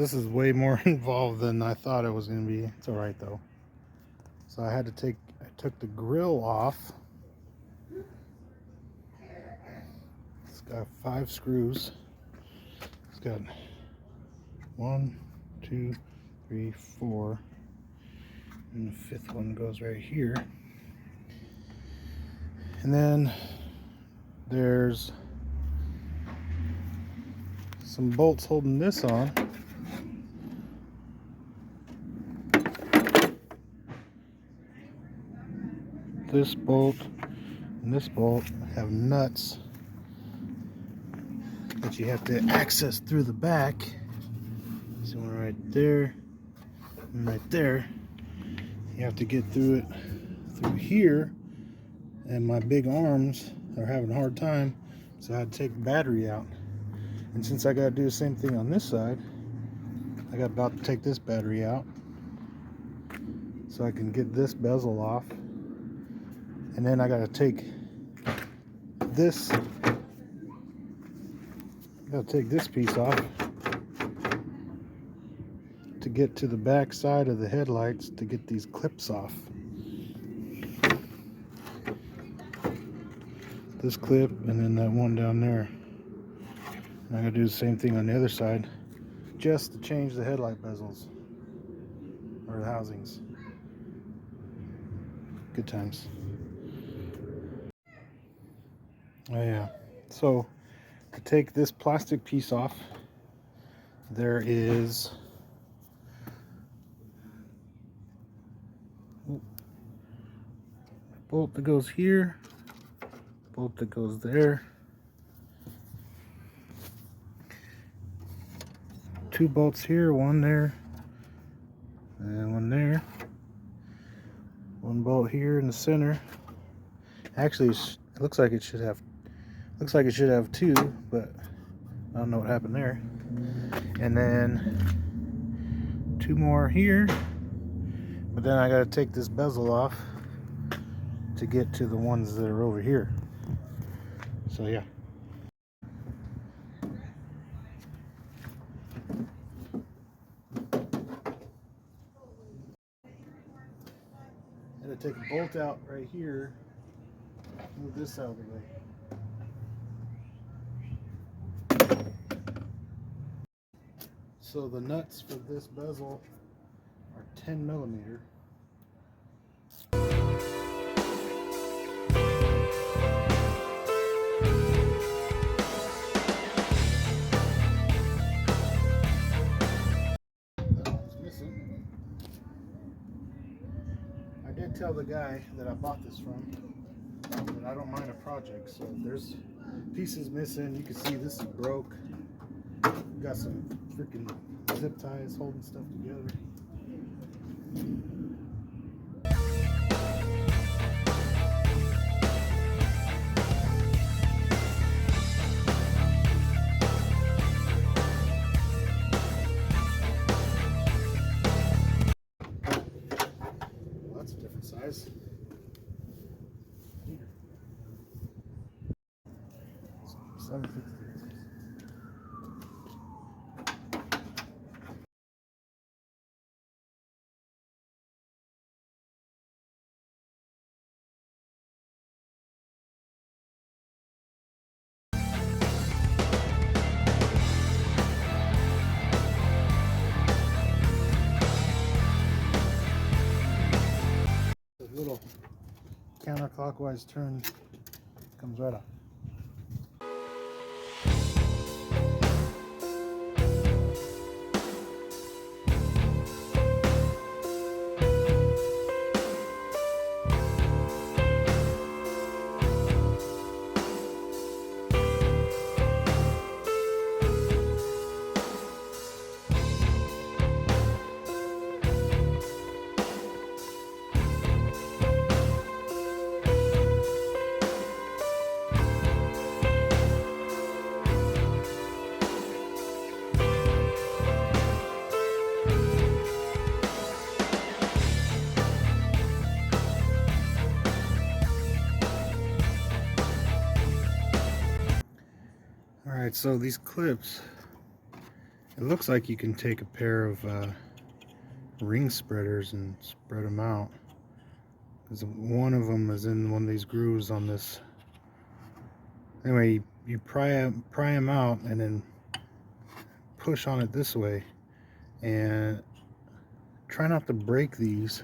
this is way more involved than I thought it was going to be. It's all right though. So I took the grill off. It's got 5 screws. It's got 1, 2, 3, 4, and the 5th one goes right here. And then there's some bolts holding this on. This bolt and this bolt have nuts that you have to access through the back. So one right there and right there. You have to get through it through here, and my big arms are having a hard time, so I had to take the battery out. And since I got to do the same thing on this side, I got about to take this battery out so I can get this bezel off. And then I got to take this piece off to get to the back side of the headlights to get these clips off. This clip and then that one down there. And I'm going to do the same thing on the other side just to change the headlight bezels or the housings. Good times. Oh yeah. So to take this plastic piece off, there is a bolt that goes here, bolt that goes there, 2 bolts here, 1 there, and 1 there, 1 bolt here in the center. Actually, it looks like it should have 2, but I don't know what happened there. And then 2 more here, but then I got to take this bezel off to get to the ones that are over here. So yeah. I'm gonna take a bolt out right here, move this out of the way. So the nuts for this bezel are 10 millimeter. I did tell the guy that I bought this from that I don't mind a project, so there's pieces missing. You can see this is broke. Got some freaking zip ties holding stuff together. Well, that's a different size. $7.50. Little counterclockwise turn comes right off. Alright, so these clips It looks like you can take a pair of ring spreaders and spread them out, because one of them is in one of these grooves on this. Anyway, you pry them out and then push on it this way, and try not to break these,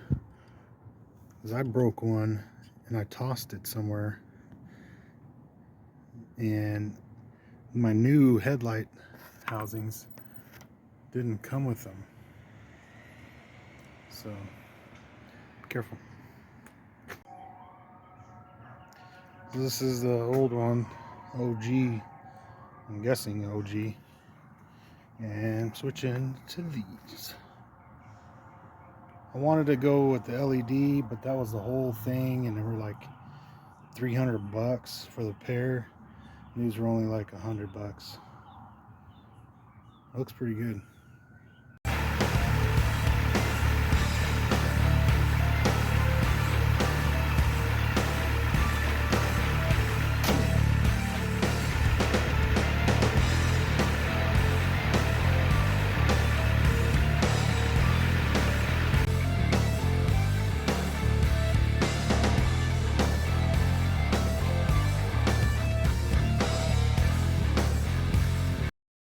because I broke one and I tossed it somewhere, and my new headlight housings didn't come with them, so be careful. This is the old one, OG, I'm guessing OG, and switching to these. I wanted to go with the LED, but that was the whole thing, and they were like $300 for the pair. These were only like $100. Looks pretty good.